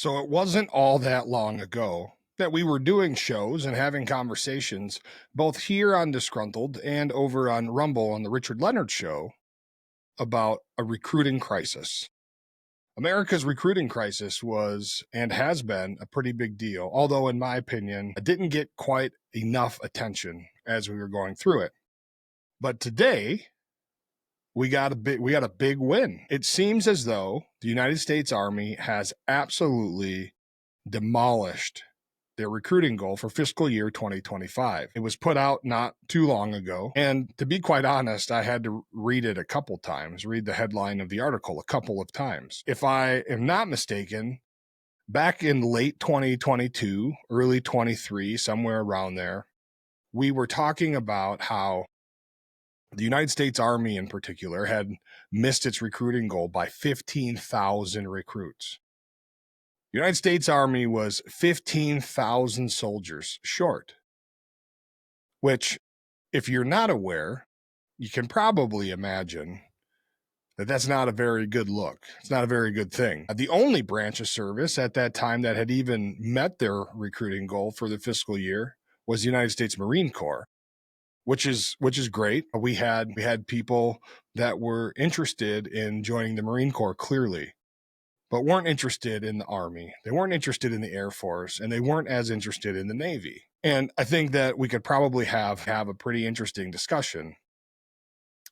So it wasn't all that long ago that we were doing shows and having conversations, both here on Disgruntled and over on Rumble on the Richard Leonard Show, about a recruiting crisis. America's recruiting crisis was and has been a pretty big deal, although, in my opinion, it didn't get quite enough attention as we were going through it. But today, we got a big win. It seems as though the United States Army has absolutely demolished their recruiting goal for fiscal year 2025. It was put out not too long ago. And to be quite honest, I had to read it a couple times, read the headline of the article a couple of times. If I am not mistaken, back in late 2022, early 23, somewhere around there, we were talking about how the United States Army in particular had missed its recruiting goal by 15,000 recruits. The United States Army was 15,000 soldiers short, which, if you're not aware, you can probably imagine that that's not a very good look. It's not a very good thing. The only branch of service at that time that had even met their recruiting goal for the fiscal year was the United States Marine Corps, which is great. We had people that were interested in joining the Marine Corps, clearly, but weren't interested in the Army. They weren't interested in the Air Force, and they weren't as interested in the Navy. And I think that we could probably have a pretty interesting discussion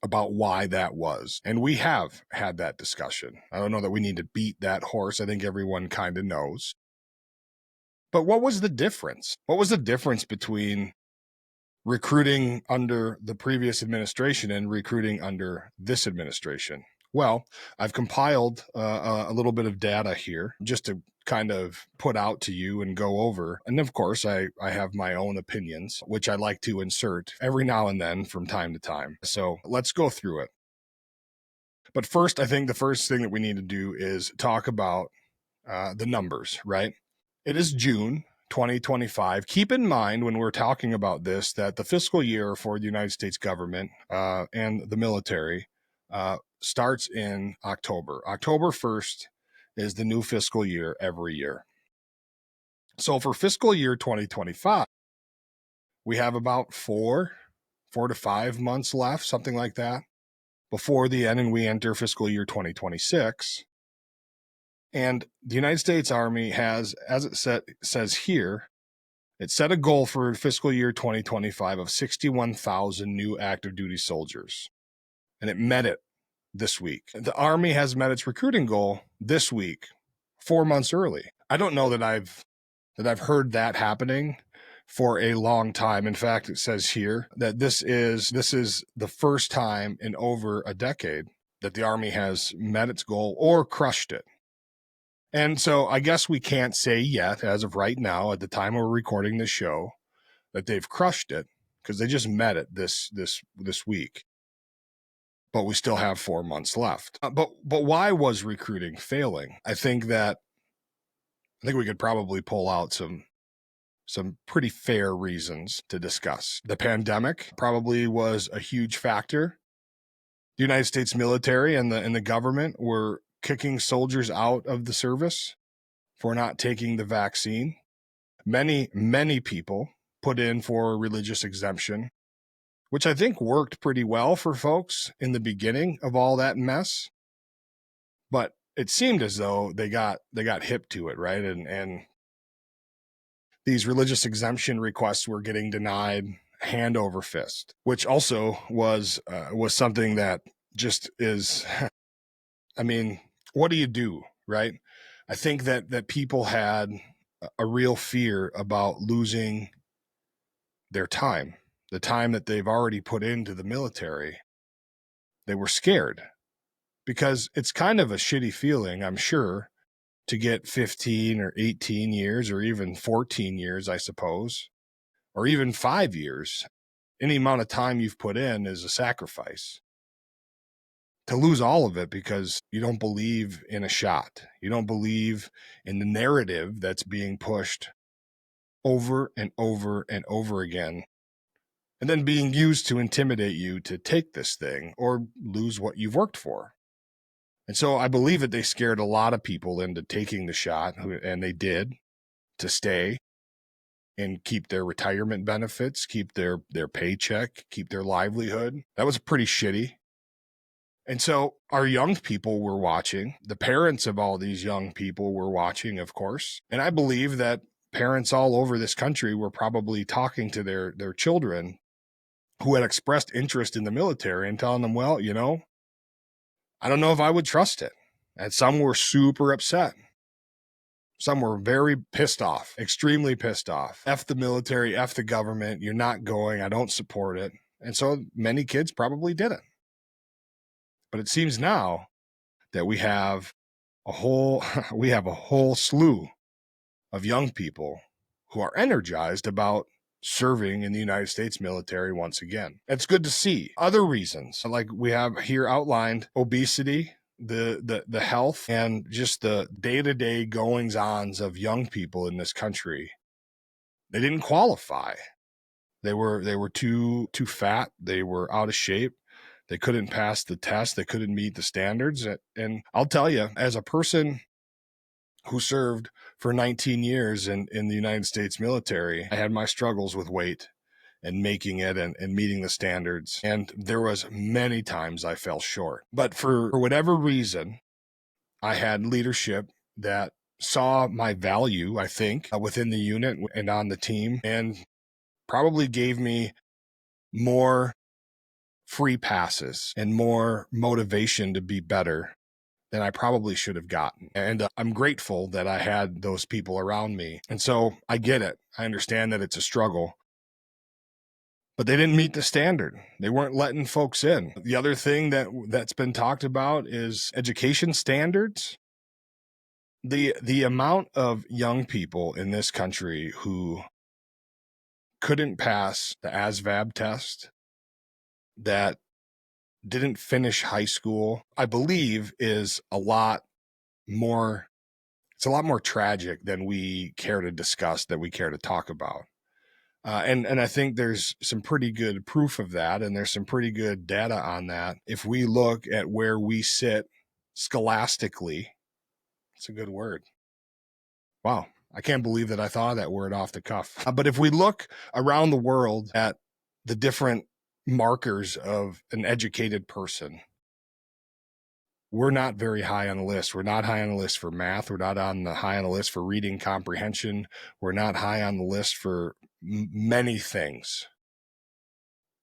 about why that was. And we have had that discussion. I don't know that we need to beat that horse. I think everyone kind of knows. But what was the difference? What was the difference between recruiting under the previous administration and recruiting under this administration? Well, I've compiled a little bit of data here just to kind of put out to you and go over. And of course, I have my own opinions, which I like to insert every now and then from time to time. So let's go through it. But first, I think the first thing that we need to do is talk about the numbers, right? It is June 2025. Keep in mind when we're talking about this that the fiscal year for the United States government and the military starts in October. October 1st is the new fiscal year every year. So for fiscal year 2025, we have about 4 to 5 months left, something like that, before the end, and we enter fiscal year 2026. And the United States Army has, as it says here, it set a goal for fiscal year 2025 of 61,000 new active duty soldiers, and it met it this week. The Army has met its recruiting goal this week, 4 months early. I don't know that I've heard that happening for a long time. In fact, it says here that this is the first time in over a decade that the Army has met its goal or crushed it. And so I guess we can't say yet, as of right now, at the time we're recording this show, that they've crushed it, because they just met it this week. But we still have 4 months left. But why was recruiting failing? I think we could probably pull out some pretty fair reasons to discuss. The pandemic probably was a huge factor. The United States military and the government were kicking soldiers out of the service for not taking the vaccine. Many people put in for religious exemption, which I think worked pretty well for folks in the beginning of all that mess. But it seemed as though they got hip to it, right? And these religious exemption requests were getting denied hand over fist, which also was something that just is, I mean, what do you do, right? I think that people had a real fear about losing their time, the time that they've already put into the military. They were scared because it's kind of a shitty feeling, I'm sure, to get 15 or 18 years or even 14 years, I suppose, or even 5 years. Any amount of time you've put in is a sacrifice. To lose all of it because you don't believe in a shot. You don't believe in the narrative that's being pushed over and over and over again, and then being used to intimidate you to take this thing or lose what you've worked for. And so I believe that they scared a lot of people into taking the shot, and they did, to stay and keep their retirement benefits, keep their paycheck, keep their livelihood. That was pretty shitty. And so our young people were watching. The parents of all these young people were watching, of course. And I believe that parents all over this country were probably talking to their children who had expressed interest in the military and telling them, well, you know, I don't know if I would trust it. And some were super upset. Some were very pissed off, extremely pissed off. F the military, F the government. You're not going. I don't support it. And so many kids probably didn't. But it seems now that we have a whole slew of young people who are energized about serving in the United States military once again. It's good to see. Other reasons, like we have here outlined, obesity, the health, and just the day-to-day goings-ons of young people in this country. They didn't qualify. They were too fat. They were out of shape. They couldn't pass the test. They couldn't meet the standards. And I'll tell you, as a person who served for 19 years in the United States military, I had my struggles with weight and making it and meeting the standards. And there was many times I fell short. But for whatever reason, I had leadership that saw my value, I think, within the unit and on the team, and probably gave me more free passes and more motivation to be better than I probably should have gotten. And I'm grateful that I had those people around me. And so I get it. I understand that it's a struggle, but they didn't meet the standard. They weren't letting folks in. The other thing that's been talked about is education standards. The amount of young people in this country who couldn't pass the ASVAB test, that didn't finish high school, I believe is a lot more tragic than we care to discuss, that we care to talk about. And I think there's some pretty good proof of that, and there's some pretty good data on that. If we look at where we sit scholastically, it's a good word. Wow, I can't believe that I thought of that word off the cuff. But if we look around the world at the different markers of an educated person, we're not very high on the list. We're not high on the list for math. We're not high on the list for reading comprehension. We're not high on the list for many things.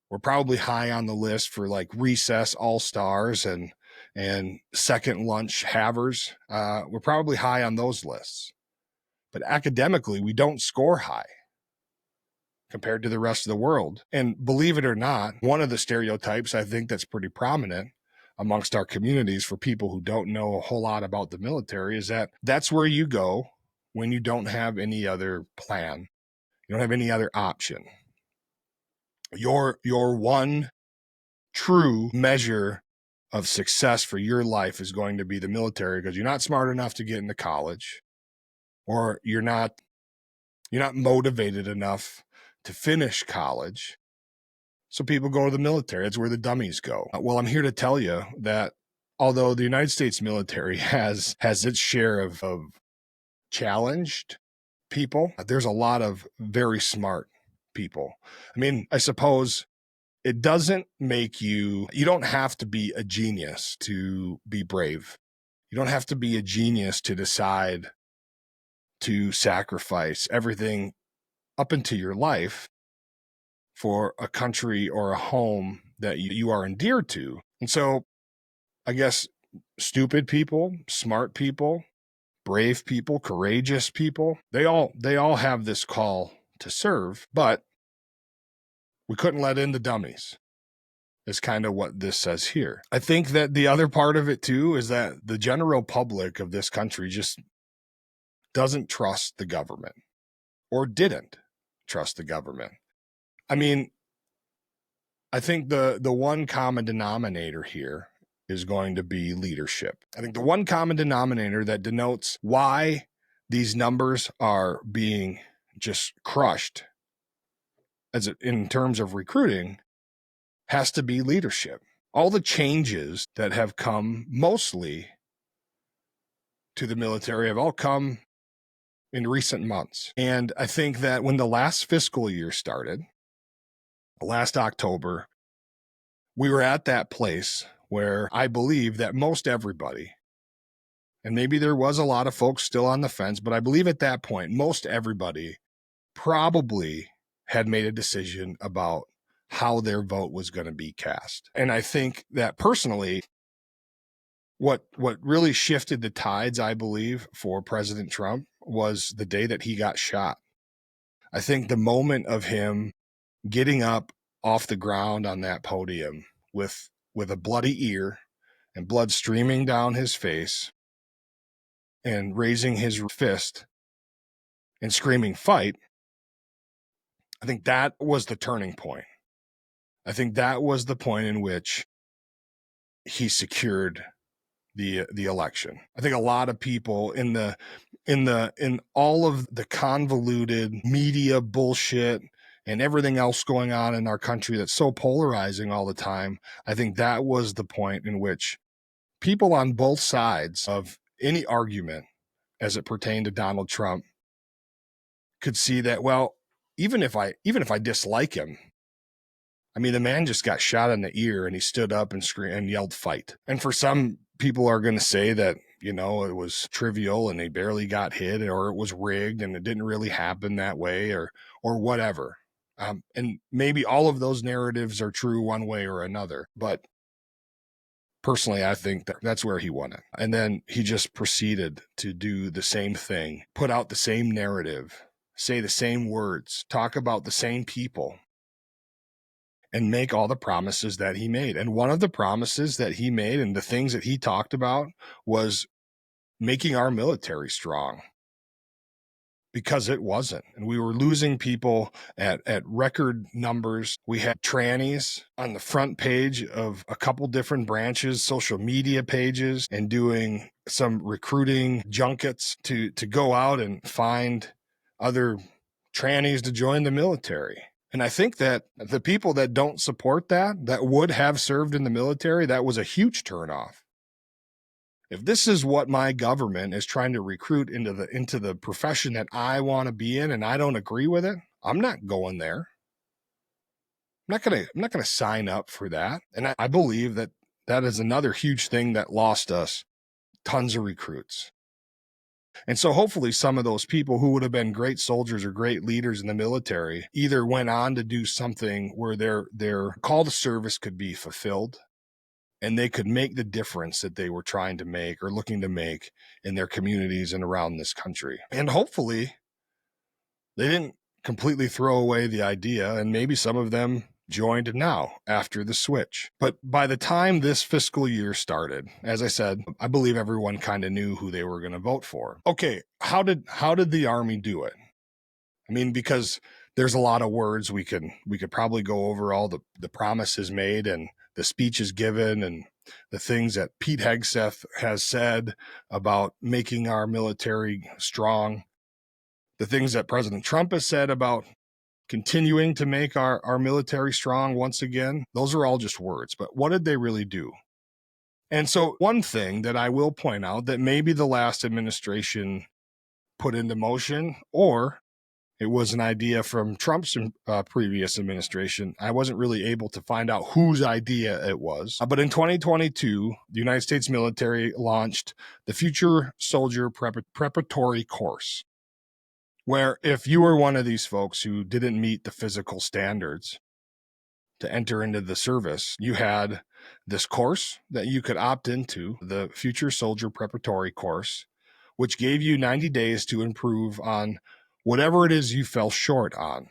We're probably high on the list for like recess all-stars and second lunch havers. We're probably high on those lists. But academically, we don't score high compared to the rest of the world. And believe it or not, one of the stereotypes I think that's pretty prominent amongst our communities for people who don't know a whole lot about the military is that that's where you go when you don't have any other plan. You don't have any other option. Your one true measure of success for your life is going to be the military, because you're not smart enough to get into college, or you're not motivated enough to finish college. So people go to the military. It's where the dummies go. Well, I'm here to tell you that although the United States military has its share of challenged people, there's a lot of very smart people. I mean, I suppose it doesn't make you don't have to be a genius to be brave. You don't have to be a genius to decide to sacrifice everything up into your life for a country or a home that you are endeared to. And so I guess stupid people, smart people, brave people, courageous people, they all have this call to serve, but we couldn't let in the dummies, is kind of what this says here. I think that the other part of it too is that the general public of this country just doesn't trust the government, or didn't trust the government. I mean, I think the one common denominator here is going to be leadership. I think the one common denominator that denotes why these numbers are being just crushed in terms of recruiting has to be leadership. all the changes that have come mostly to the military have all come in recent months. And I think that when the last fiscal year started, last October, we were at that place where I believe that most everybody, and maybe there was a lot of folks still on the fence, but I believe at that point, most everybody probably had made a decision about how their vote was going to be cast. And I think that personally, what really shifted the tides, I believe, for President Trump was the day that he got shot. I think the moment of him getting up off the ground on that podium with a bloody ear and blood streaming down his face and raising his fist and screaming fight, I think that was the turning point. I think that was the point in which he secured the election. I think a lot of people in all of the convoluted media bullshit and everything else going on in our country that's so polarizing all the time, I think that was the point in which people on both sides of any argument as it pertained to Donald Trump could see that, well, even if I dislike him, I mean, the man just got shot in the ear and he stood up and screamed and yelled fight. And for some people are going to say that, you know, it was trivial and he barely got hit, or it was rigged and it didn't really happen that way, or whatever. And maybe all of those narratives are true one way or another. But personally, I think that's where he won it. And then he just proceeded to do the same thing, put out the same narrative, say the same words, talk about the same people, and make all the promises that he made. And one of the promises that he made and the things that he talked about was making our military strong, because it wasn't. And we were losing people at record numbers. We had trannies on the front page of a couple different branches, social media pages, and doing some recruiting junkets to go out and find other trannies to join the military. And I think that the people that don't support that would have served in the military, that was a huge turnoff. If this is what my government is trying to recruit into the profession that I want to be in, and I don't agree with it, I'm not going there. I'm not gonna sign up for that. And I believe that is another huge thing that lost us tons of recruits. And so hopefully some of those people who would have been great soldiers or great leaders in the military either went on to do something where their call to service could be fulfilled and they could make the difference that they were trying to make or looking to make in their communities and around this country. And hopefully they didn't completely throw away the idea, and maybe some of them joined now after the switch. But by the time this fiscal year started, as I said, I believe everyone kind of knew who they were going to vote for. Okay, how did the Army do it? I mean, because there's a lot of words we could probably go over all the promises made and the speeches given and the things that Pete Hegseth has said about making our military strong, the things that President Trump has said about continuing to make our military strong once again. Those are all just words, but what did they really do? And so one thing that I will point out that maybe the last administration put into motion, or it was an idea from Trump's previous administration. I wasn't really able to find out whose idea it was. But in 2022, the United States military launched the Future Soldier Preparatory Course, where if you were one of these folks who didn't meet the physical standards to enter into the service, you had this course that you could opt into, the Future Soldier Preparatory Course, which gave you 90 days to improve on whatever it is you fell short on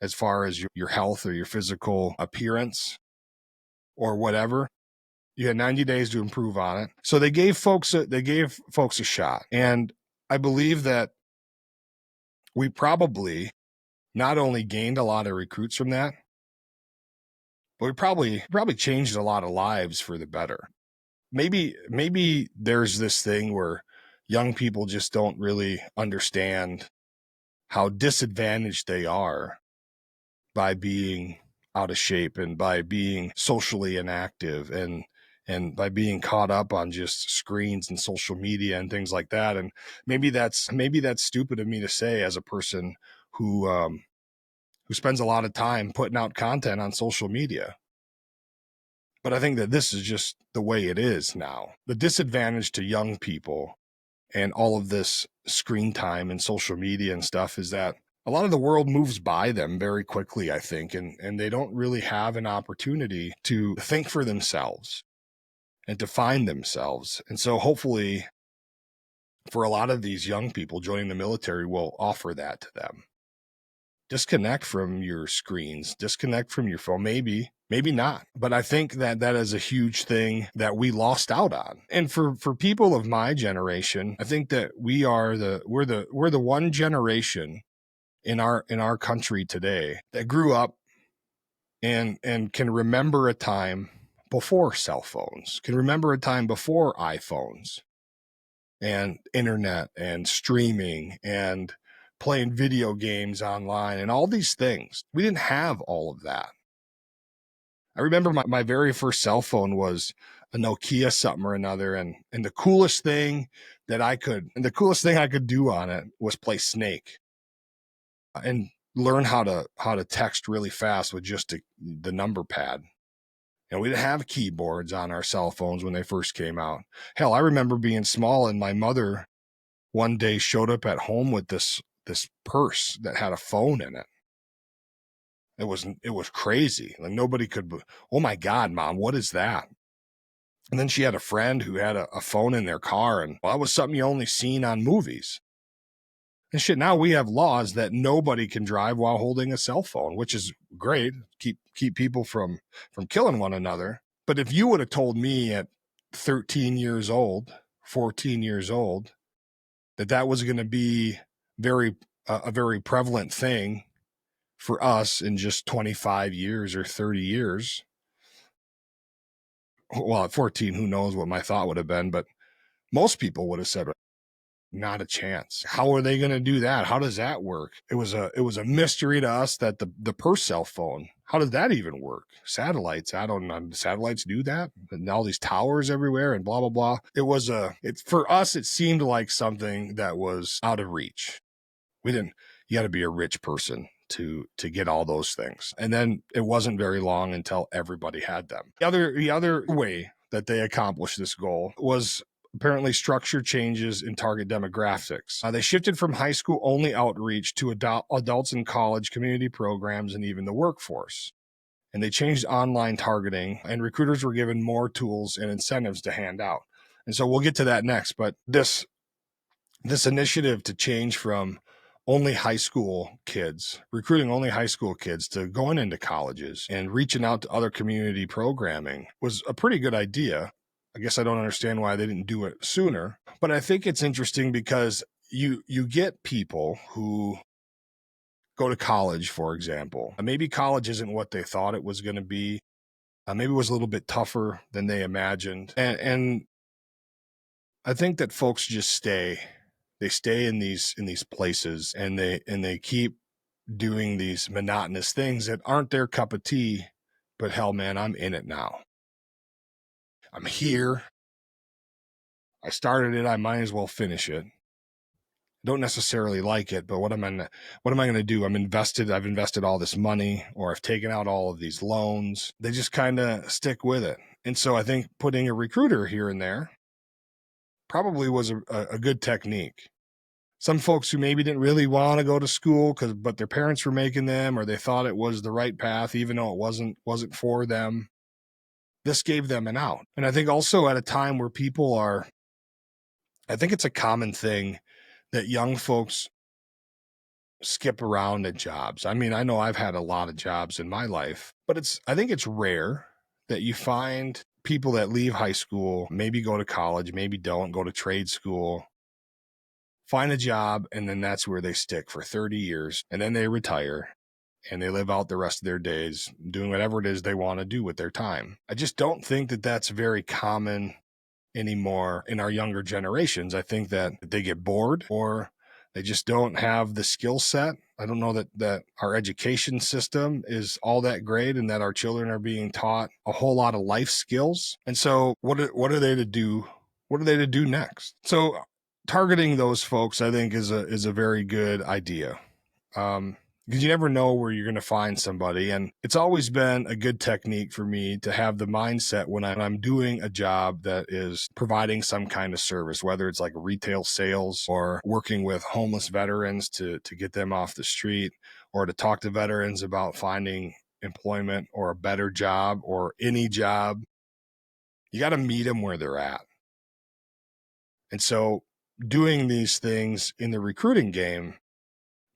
as far as your health or your physical appearance or whatever. You had 90 days to improve on it. So they gave folks a shot. And I believe that we probably not only gained a lot of recruits from that, but we probably changed a lot of lives for the better. Maybe there's this thing where young people just don't really understand how disadvantaged they are by being out of shape and by being socially inactive and by being caught up on just screens and social media and things like that. And maybe that's stupid of me to say as a person who spends a lot of time putting out content on social media. But I think that this is just the way it is now. The disadvantage to young people and all of this screen time and social media and stuff is that a lot of the world moves by them very quickly, I think, and they don't really have an opportunity to think for themselves and to find themselves. And so hopefully for a lot of these young people, joining the military will offer that to them. Disconnect from your screens, disconnect from your phone, maybe not. But I think that that is a huge thing that we lost out on. And for people of my generation, I think that we're the one generation in our country today that grew up and can remember a time before cell phones, can remember a time before iPhones and internet and streaming and playing video games online and all these things. We didn't have all of that. I remember my very first cell phone was a Nokia something or another, and the coolest thing I could do on it was play Snake and learn how to text really fast with just the number pad. And we didn't have keyboards on our cell phones when they first came out. Hell, I remember being small and my mother one day showed up at home with this purse that had a phone in it. It was crazy. Like nobody could, oh my God, Mom, what is that? And then she had a friend who had a phone in their car, and well, that was something you only seen on movies. And shit, now we have laws that nobody can drive while holding a cell phone, which is great. Keep people from killing one another. But if you would have told me at 13 years old, 14 years old, that was going to be a very prevalent thing for us in just 25 years or 30 years. Well, at 14, who knows what my thought would have been, but most people would have said, not a chance. How are they going to do that? How does that work? It was a mystery to us that the purse cell phone, how does that even work? Satellites, I don't know. Satellites do that? And all these towers everywhere and blah, blah, blah. For us, it seemed like something that was out of reach. You got to be a rich person to get all those things. And then it wasn't very long until everybody had them. The other way that they accomplished this goal was apparently structured changes in target demographics. They shifted from high school only outreach to adults in college, community programs, and even the workforce. And they changed online targeting, and recruiters were given more tools and incentives to hand out. And so we'll get to that next, but this initiative to change from only high school kids, recruiting only high school kids to going into colleges and reaching out to other community programming was a pretty good idea. I guess I don't understand why they didn't do it sooner, but I think it's interesting because you get people who go to college, for example. Maybe college isn't what they thought it was going to be. Maybe it was a little bit tougher than they imagined. And I think that folks just stay. They stay in these places and they keep doing these monotonous things that aren't their cup of tea, but hell, man, I'm in it now. I'm here. I started it. I might as well finish it. Don't necessarily like it, but what am I going to do? I've invested all this money, or I've taken out all of these loans. They just kind of stick with it. And so I think putting a recruiter here and there probably was a good technique. Some folks who maybe didn't really want to go to school but their parents were making them, or they thought it was the right path, even though it wasn't for them. This gave them an out. And I think also at a time where I think it's a common thing that young folks skip around at jobs. I mean, I know I've had a lot of jobs in my life, but I think it's rare that you find people that leave high school, maybe go to college, maybe don't, go to trade school, find a job, and then that's where they stick for 30 years, and then they retire, and they live out the rest of their days doing whatever it is they want to do with their time. I just don't think that that's very common anymore in our younger generations. I think that they get bored, or They just don't have the skill set. I don't know that our education system is all that great and that our children are being taught a whole lot of life skills. And so what are they to do? What are they to do next? So targeting those folks, I think, is a very good idea. Because you never know where you're going to find somebody. And it's always been a good technique for me to have the mindset when I'm doing a job that is providing some kind of service, whether it's like retail sales or working with homeless veterans to get them off the street, or to talk to veterans about finding employment or a better job or any job. You got to meet them where they're at. And so doing these things in the recruiting game,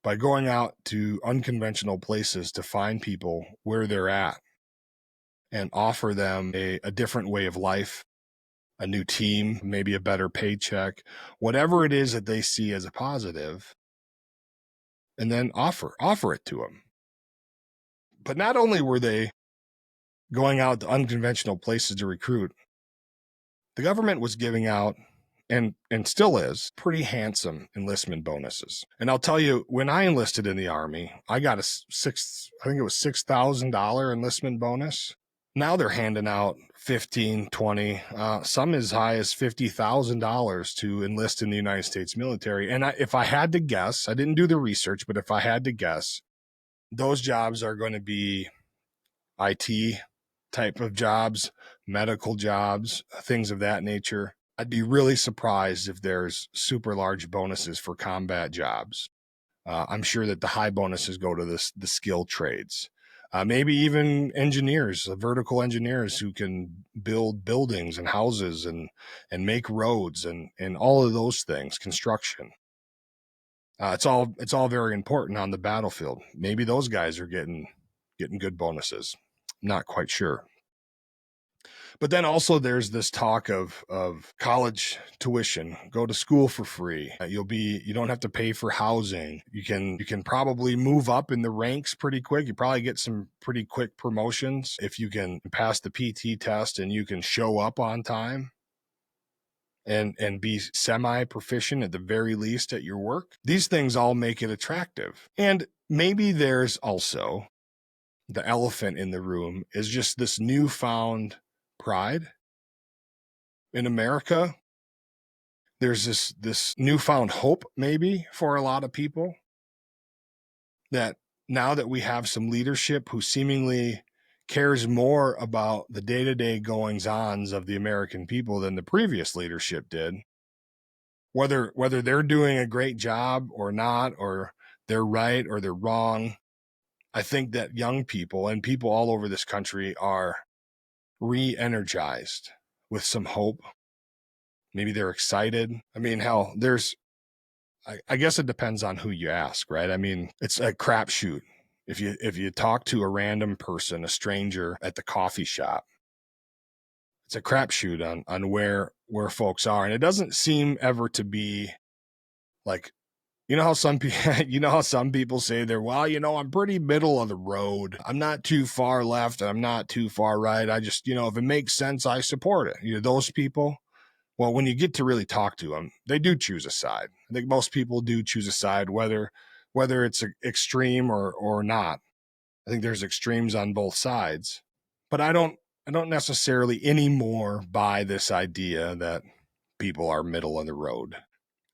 by going out to unconventional places to find people where they're at and offer them a different way of life, a new team, maybe a better paycheck, whatever it is that they see as a positive, and then offer it to them. But not only were they going out to unconventional places to recruit, the government was giving out, and still is, pretty handsome enlistment bonuses. And I'll tell you, when I enlisted in the Army, I got I think it was $6,000 enlistment bonus. Now they're handing out 15, 20, some as high as $50,000 to enlist in the United States military. And if I had to guess, I didn't do the research, but if I had to guess, those jobs are going to be IT type of jobs, medical jobs, things of that nature. I'd be really surprised if there's super large bonuses for combat jobs. I'm sure that the high bonuses go to the skilled trades. Maybe even engineers, vertical engineers who can build buildings and houses and make roads and all of those things, construction. It's all very important on the battlefield. Maybe those guys are getting good bonuses. I'm not quite sure. But then also there's this talk of college tuition, go to school for free. You don't have to pay for housing. You can probably move up in the ranks pretty quick. You probably get some pretty quick promotions if you can pass the PT test and you can show up on time and be semi-proficient at the very least at your work. These things all make it attractive. And maybe there's also the elephant in the room is just this newfound pride in America. There's this newfound hope maybe for a lot of people that now that we have some leadership who seemingly cares more about the day-to-day goings-ons of the American people than the previous leadership did, whether they're doing a great job or not, or they're right or they're wrong, I think that young people and people all over this country are re-energized with some hope. Maybe they're excited. I mean, hell, I guess it depends on who you ask, right? I mean, it's a crapshoot. If you talk to a random person, a stranger at the coffee shop, it's a crapshoot on where folks are. And it doesn't seem ever to be like, you know how some people say they're, well, I'm pretty middle of the road. I'm not too far left. I'm not too far right. I just, if it makes sense, I support it. Those people. Well, when you get to really talk to them, they do choose a side. I think most people do choose a side, whether it's extreme or not. I think there's extremes on both sides, but I don't necessarily anymore buy this idea that people are middle of the road.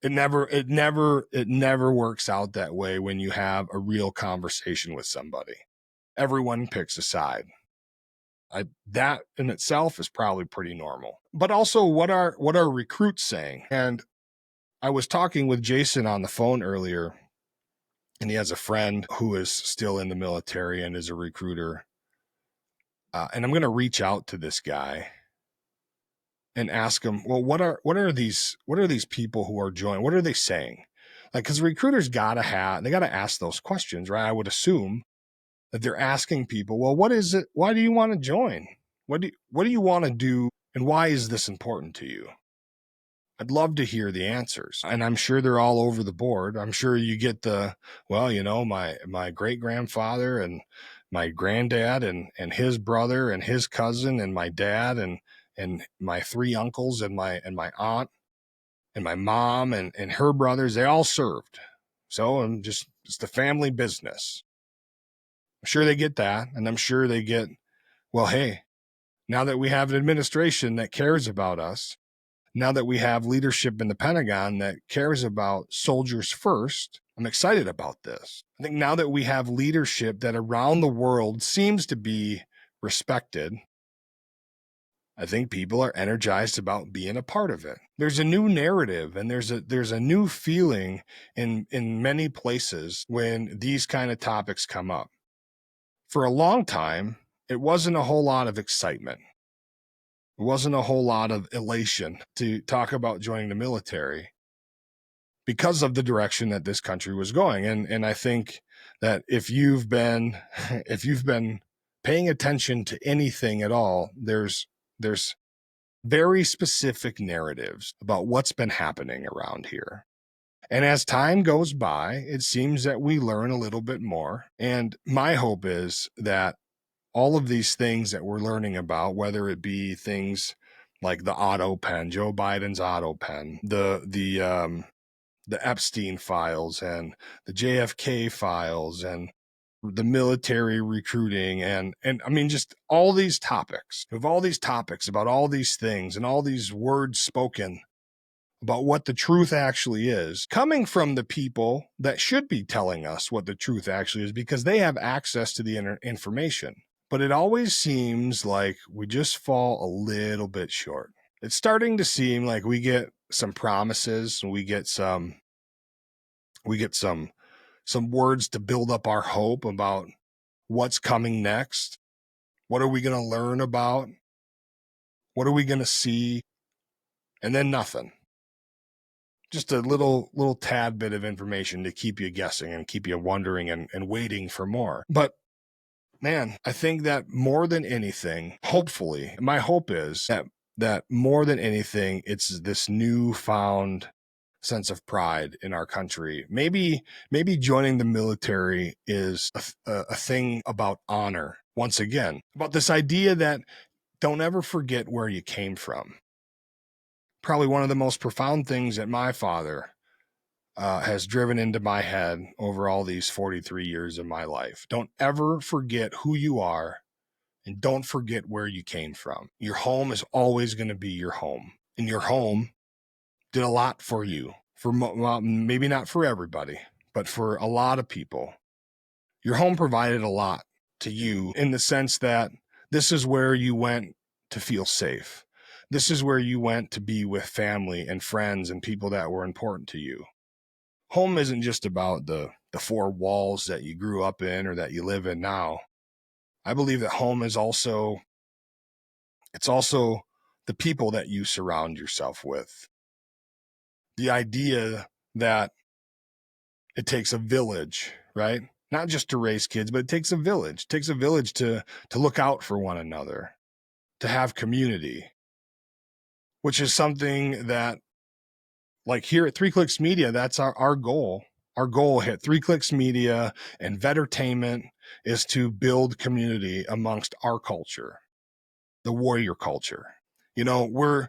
It never works out that way when you have a real conversation with somebody. Everyone picks a side. That in itself is probably pretty normal. But also, what are recruits saying? And I was talking with Jason on the phone earlier, and he has a friend who is still in the military and is a recruiter. And I'm going to reach out to this guy and ask him, well, what are these people who are joining? What are they saying? Like, because recruiters they got to ask those questions, right? I would assume that they're asking people, well, what is it? Why do you want to join? What do you want to do? And why is this important to you? I'd love to hear the answers. And I'm sure they're all over the board. I'm sure you get my great grandfather and my granddad and his brother and his cousin and my dad and my three uncles and my aunt and my mom and her brothers, they all served. So it's the family business. I'm sure they get that. And I'm sure they get, well, hey, now that we have an administration that cares about us, now that we have leadership in the Pentagon that cares about soldiers first, I'm excited about this. I think now that we have leadership that around the world seems to be respected, I think people are energized about being a part of it. There's a new narrative and there's a new feeling in many places when these kind of topics come up. For a long time, it wasn't a whole lot of excitement. It wasn't a whole lot of elation to talk about joining the military because of the direction that this country was going. And I think that if you've been paying attention to anything at all, there's very specific narratives about what's been happening around here. And as time goes by, it seems that we learn a little bit more. And my hope is that all of these things that we're learning about, whether it be things like the auto pen, Joe Biden's auto pen, the Epstein files and the JFK files and the military recruiting and I mean just all these topics about all these things and all these words spoken about what the truth actually is, coming from the people that should be telling us what the truth actually is because they have access to the information. But it always seems like we just fall a little bit short. It's starting to seem like we get some promises, we get some words to build up our hope about what's coming next. What are we going to learn about? What are we going to see? And then nothing. Just a little tad bit of information to keep you guessing and keep you wondering and waiting for more. But man, I think that more than anything, hopefully, my hope is that more than anything, it's this newfound sense of pride in our country. Maybe joining the military is a thing about honor. Once again, about this idea that don't ever forget where you came from. Probably one of the most profound things that my father has driven into my head over all these 43 years of my life. Don't ever forget who you are and don't forget where you came from. Your home is always going to be your home, and your home did a lot for you. Well, maybe not for everybody, but for a lot of people. Your home provided a lot to you in the sense that this is where you went to feel safe. This is where you went to be with family and friends and people that were important to you. Home isn't just about the four walls that you grew up in or that you live in now. I believe that home is also the people that you surround yourself with. The idea that it takes a village, right? Not just to raise kids, but it takes a village. It takes a village to look out for one another, to have community, which is something that, like here at 3 Clicks Media, that's our goal. Our goal at 3 Clicks Media and Vetertainment is to build community amongst our culture, the warrior culture. You know, we're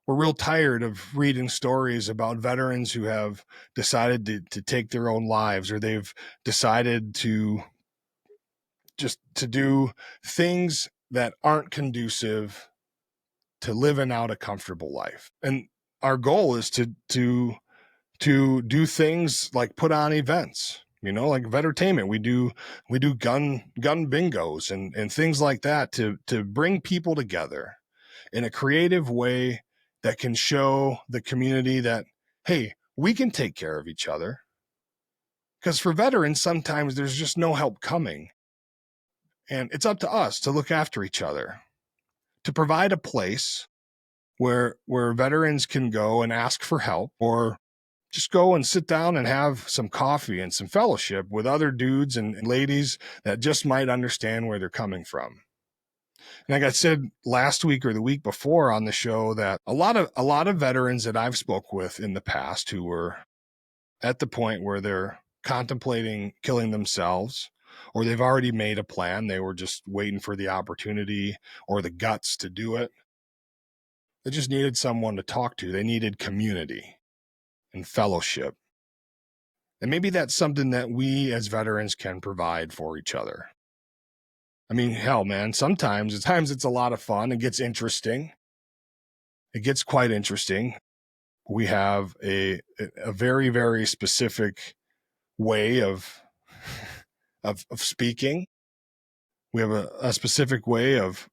real tired of reading stories about veterans who have decided to take their own lives, or they've decided to do things that aren't conducive to living out a comfortable life. And our goal is to do things like put on events, you know, like Vetertainment. We do gun bingos and things like that to bring people together in a creative way that can show the community that, hey, we can take care of each other. Because for veterans, sometimes there's just no help coming. And it's up to us to look after each other, to provide a place where veterans can go and ask for help, or just go and sit down and have some coffee and some fellowship with other dudes and ladies that just might understand where they're coming from. And like I said last week or the week before on the show, that a lot of veterans that I've spoke with in the past who were at the point where they're contemplating killing themselves, or they've already made a plan, they were just waiting for the opportunity or the guts to do it. They just needed someone to talk to. They needed community and fellowship. And maybe that's something that we as veterans can provide for each other. I mean, hell, man, sometimes it's a lot of fun. It gets interesting. It gets quite interesting. We have a very, very specific way of speaking. We have a specific way of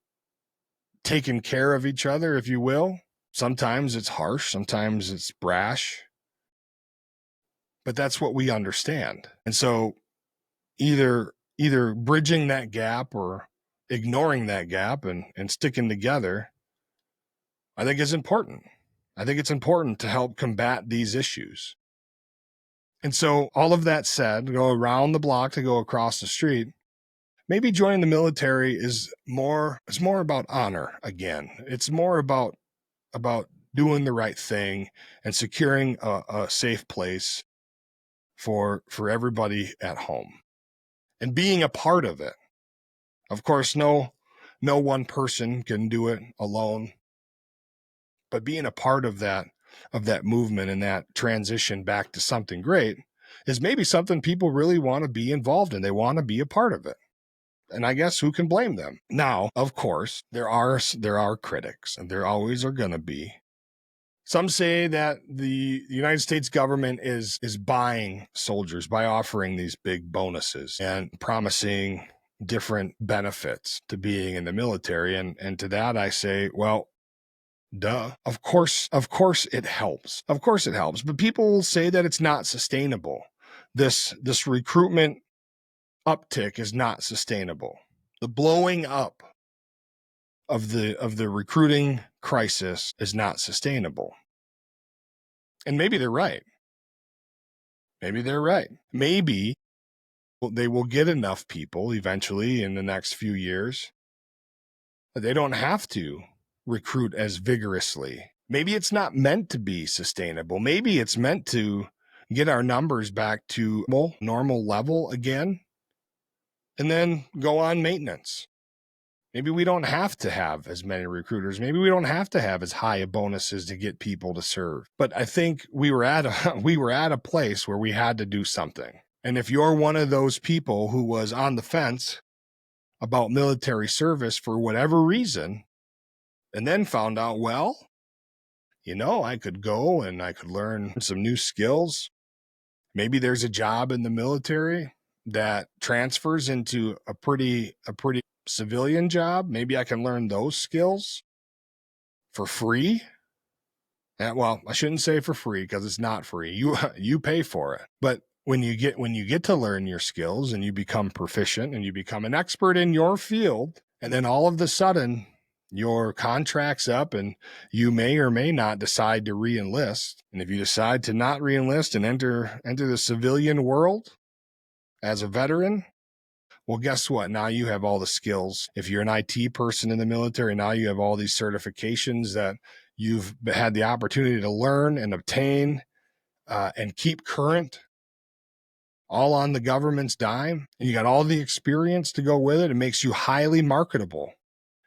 taking care of each other, if you will. Sometimes it's harsh, sometimes it's brash, but that's what we understand. And so either bridging that gap or ignoring that gap and sticking together, I think is important. I think it's important to help combat these issues. And so all of that said, go around the block to go across the street. Maybe joining the military is more about honor again. It's more about doing the right thing and securing a safe place for everybody at home and being a part of it. Of course, no one person can do it alone, but being a part of that movement and that transition back to something great is maybe something people really want to be involved in. They want to be a part of it. And I guess who can blame them? Now, of course, there are critics, and there always are going to be. Some say that the United States government is buying soldiers by offering these big bonuses and promising different benefits to being in the military. And to that I say, well, duh. Of course it helps. Of course it helps. But people will say that it's not sustainable. This recruitment uptick is not sustainable. The blowing up of the recruiting crisis is not sustainable. And maybe they're right. Maybe they're right. Maybe they will get enough people eventually in the next few years that they don't have to recruit as vigorously. Maybe it's not meant to be sustainable. Maybe it's meant to get our numbers back to normal level again and then go on maintenance. Maybe we don't have to have as many recruiters. Maybe we don't have to have as high a bonuses to get people to serve. But I think we were at a place where we had to do something. And if you're one of those people who was on the fence about military service for whatever reason, and then found out, well, I could go and I could learn some new skills. Maybe there's a job in the military that transfers into a pretty civilian job. Maybe I can learn those skills for free. And, well, I shouldn't say for free because it's not free. You pay for it. But when you get to learn your skills and you become proficient and you become an expert in your field, and then all of a sudden your contract's up and you may or may not decide to re-enlist. And if you decide to not re-enlist and enter the civilian world as a veteran, well, guess what? Now you have all the skills. If you're an IT person in the military, now you have all these certifications that you've had the opportunity to learn and obtain and keep current, all on the government's dime. And you got all the experience to go with it. It makes you highly marketable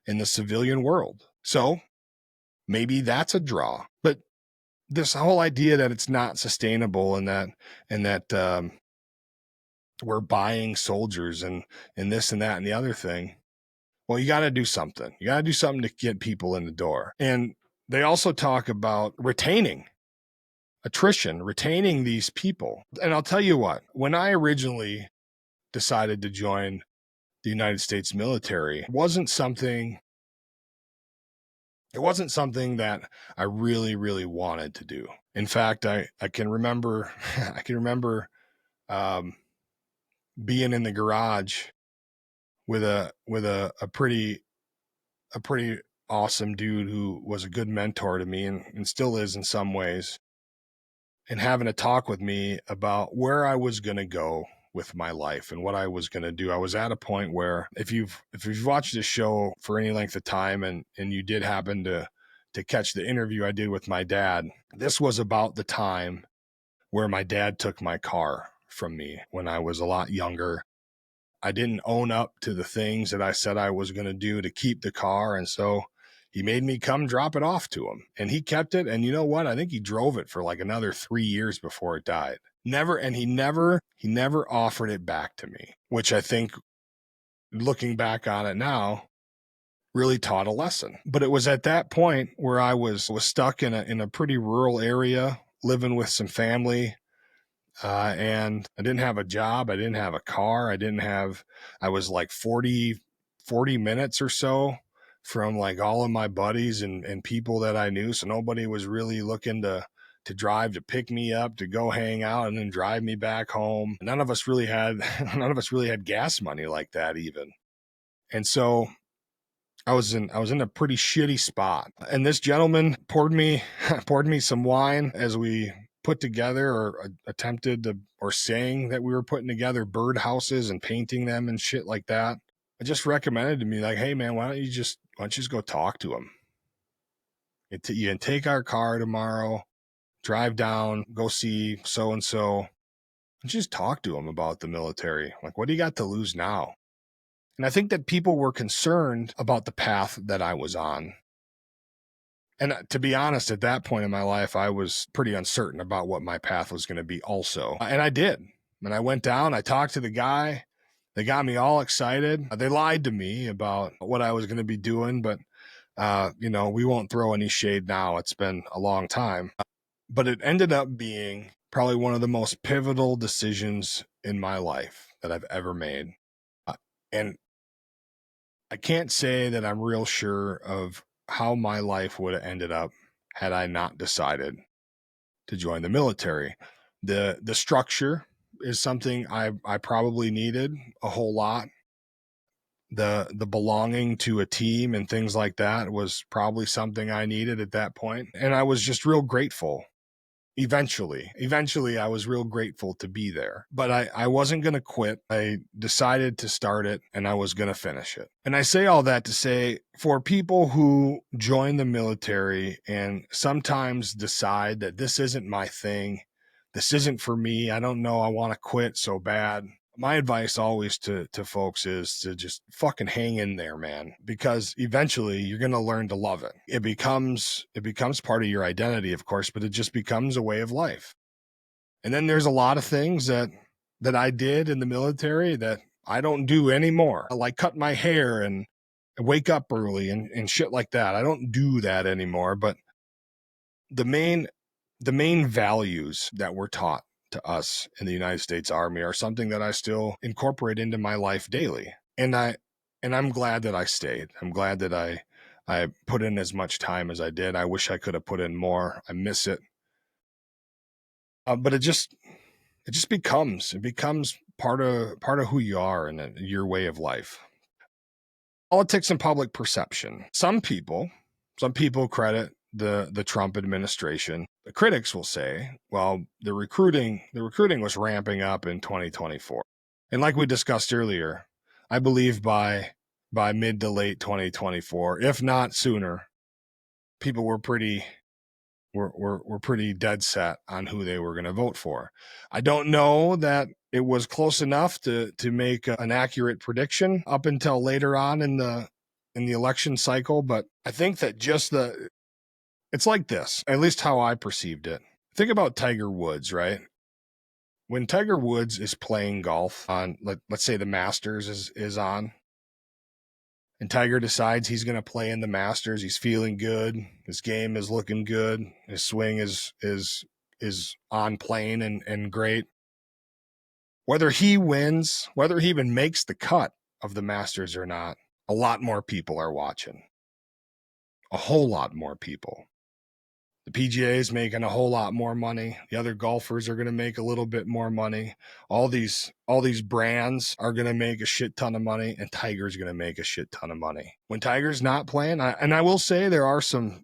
in the civilian world. So maybe that's a draw. But this whole idea that it's not sustainable and that we're buying soldiers and this and that and the other thing. Well, you got to do something. You got to do something to get people in the door. And they also talk about retaining these people. And I'll tell you what, when I originally decided to join the United States military, it wasn't something that I really, really wanted to do. In fact, I can remember being in the garage with a pretty awesome dude who was a good mentor to me and still is in some ways, and having a talk with me about where I was going to go with my life and what I was going to do. I was at a point where if you've watched this show for any length of time and you did happen to catch the interview I did with my dad, this was about the time where my dad took my car from me when I was a lot younger. I didn't own up to the things that I said I was going to do to keep the car. And so he made me come drop it off to him, and he kept it. And you know what? I think he drove it for like another 3 years before it died. He never offered it back to me, which I think, looking back on it now, really taught a lesson. But it was at that point where I was stuck in a pretty rural area, living with some family, and I didn't have a job. I didn't have a car. I was like 40 minutes or so from like all of my buddies and people that I knew. So nobody was really looking to drive to pick me up, to go hang out and then drive me back home. None of us really had gas money like that even. And so I was in a pretty shitty spot. And this gentleman poured me some wine as we put together or attempted to, or saying that we were putting together birdhouses and painting them and shit like that. I just recommended to me, like, hey man, why don't you just go talk to him? You can take our car tomorrow, drive down, go see so-and-so, and just talk to him about the military. Like, what do you got to lose now? And I think that people were concerned about the path that I was on. And to be honest, at that point in my life, I was pretty uncertain about what my path was going to be also. And I did. And I went down, I talked to the guy. They got me all excited. They lied to me about what I was going to be doing, but we won't throw any shade now. It's been a long time. But it ended up being probably one of the most pivotal decisions in my life that I've ever made. And I can't say that I'm real sure of how my life would have ended up had I not decided to join the military. The structure is something I probably needed a whole lot. The belonging to a team and things like that was probably something I needed at that point. And I was just real grateful. Eventually I was real grateful to be there, but I wasn't going to quit. I decided to start it and I was going to finish it. And I say all that to say, for people who join the military and sometimes decide that this isn't my thing, this isn't for me, I don't know, I want to quit so bad. My advice always to folks is to just fucking hang in there, man, because eventually you're going to learn to love it. It becomes part of your identity, of course, but it just becomes a way of life. And then there's a lot of things that I did in the military that I don't do anymore. I like cut my hair and wake up early and shit like that. I don't do that anymore, but the main values that were taught to us in the United States Army are something that I still incorporate into my life daily. And I'm glad that I stayed. I'm glad that I put in as much time as I did. I wish I could have put in more. I miss it. But it becomes part of who you are and your way of life. Politics and public perception. Some people credit the Trump administration. The critics will say, well, the recruiting was ramping up in 2024. And like we discussed earlier, I believe by mid to late 2024, if not sooner, people were pretty dead set on who they were going to vote for. I don't know that it was close enough to make an accurate prediction up until later on in the election cycle, but I think that it's like this, at least how I perceived it. Think about Tiger Woods, right? When Tiger Woods is playing golf on, let's say the Masters is on, and Tiger decides he's going to play in the Masters, he's feeling good, his game is looking good, his swing is on plane and great. Whether he wins, whether he even makes the cut of the Masters or not, a lot more people are watching. A whole lot more people. The PGA is making a whole lot more money. The other golfers are going to make a little bit more money. All these brands are going to make a shit ton of money, and Tiger's going to make a shit ton of money. When Tiger's not playing, I will say there are some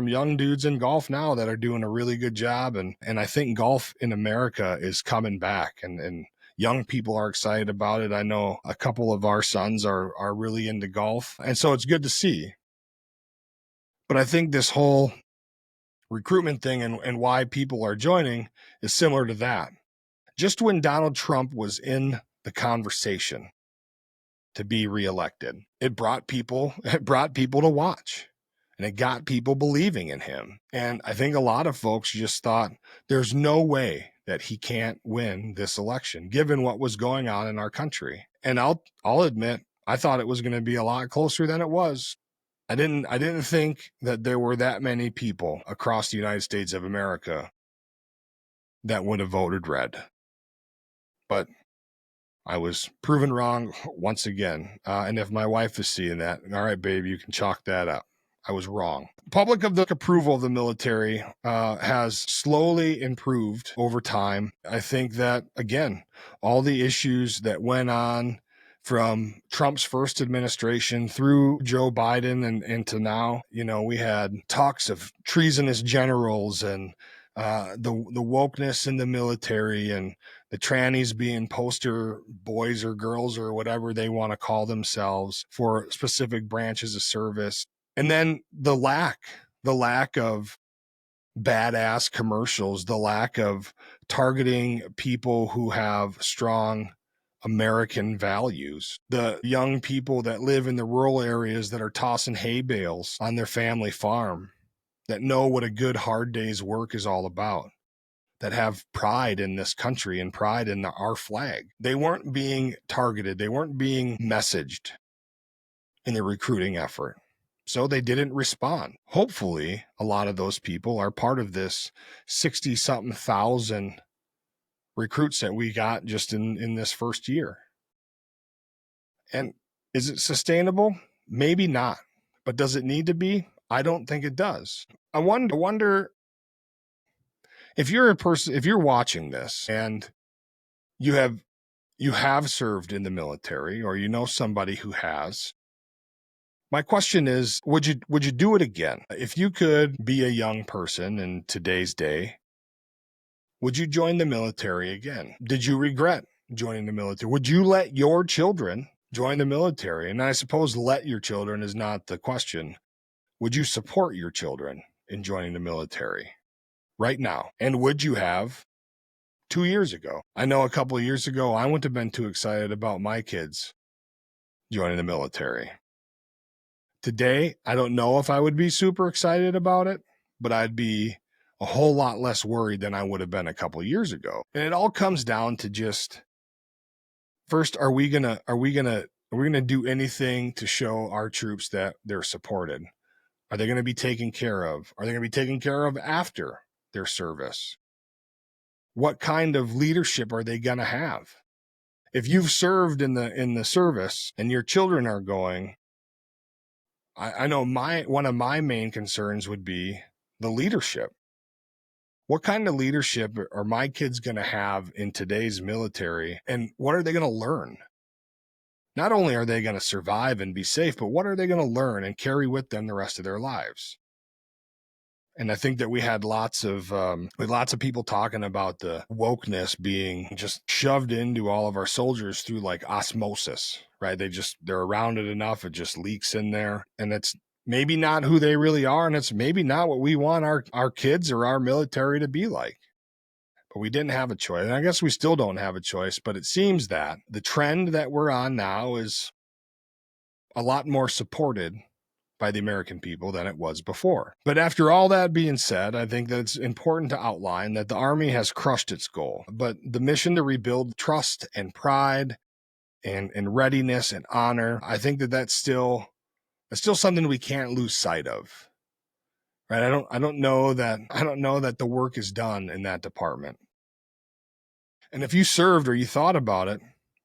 young dudes in golf now that are doing a really good job, and I think golf in America is coming back, and young people are excited about it. I know a couple of our sons are really into golf, and so it's good to see. But I think this whole recruitment thing and why people are joining is similar to that. Just when Donald Trump was in the conversation to be reelected, it brought people to watch, and it got people believing in him. And I think a lot of folks just thought there's no way that he can't win this election, given what was going on in our country. And I'll admit, I thought it was going to be a lot closer than it was. I didn't think that there were that many people across the United States of America that would have voted red. But I was proven wrong once again. And if my wife is seeing that, all right, babe, you can chalk that up. I was wrong. Public approval of the military has slowly improved over time. I think that, again, all the issues that went on from Trump's first administration through Joe Biden and to now, we had talks of treasonous generals and the wokeness in the military and the trannies being poster boys or girls or whatever they want to call themselves for specific branches of service. And then the lack of badass commercials, the lack of targeting people who have strong American values, the young people that live in the rural areas that are tossing hay bales on their family farm, that know what a good hard day's work is all about, that have pride in this country and pride in our flag. They weren't being targeted. They weren't being messaged in the recruiting effort. So they didn't respond. Hopefully, a lot of those people are part of this 60-something thousand recruits that we got just in this first year. And is it sustainable? Maybe not. But does it need to be? I don't think it does. I wonder if you're a person, if you're watching this and you have served in the military, or somebody who has. My question is, would you do it again? If you could be a young person in today's day, would you join the military again? Did you regret joining the military? Would you let your children join the military? And I suppose let your children is not the question. Would you support your children in joining the military right now? And would you have 2 years ago? I know a couple of years ago, I wouldn't have been too excited about my kids joining the military. Today, I don't know if I would be super excited about it, but I'd be a whole lot less worried than I would have been a couple of years ago. And it all comes down to just, first, are we gonna do anything to show our troops that they're supported? Are they going to be taken care of? Are they going to be taken care of after their service? What kind of leadership are they going to have? If you've served in the service and your children are going, I know one of my main concerns would be the leadership. What kind of leadership are my kids going to have in today's military, and what are they going to learn? Not only are they going to survive and be safe, but what are they going to learn and carry with them the rest of their lives? And I think that we had lots of people talking about the wokeness being just shoved into all of our soldiers through like osmosis, right? They're around it enough. It just leaks in there, and it's maybe not who they really are. And it's maybe not what we want our kids or our military to be like, but we didn't have a choice. And I guess we still don't have a choice, but it seems that the trend that we're on now is a lot more supported by the American people than it was before. But after all that being said, I think that it's important to outline that the Army has crushed its goal, but the mission to rebuild trust and pride and readiness and honor, I think that's still something we can't lose sight of. Right? I don't know that the work is done in that department. And if you served or you thought about it,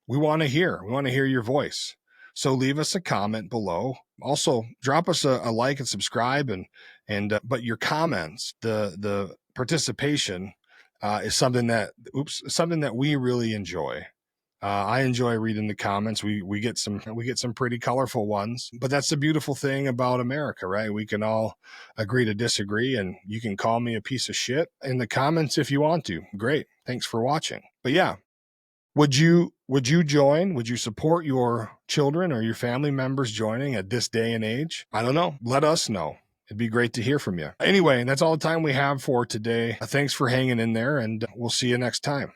we want to hear your voice. So leave us a comment below. Also, drop us a like and subscribe, but your comments, the participation, is something that we really enjoy. I enjoy reading the comments. We get some pretty colorful ones, but that's the beautiful thing about America, right? We can all agree to disagree, and you can call me a piece of shit in the comments if you want to. Great. Thanks for watching. But yeah. Would you join? Would you support your children or your family members joining at this day and age? I don't know. Let us know. It'd be great to hear from you. Anyway, that's all the time we have for today. Thanks for hanging in there, and we'll see you next time.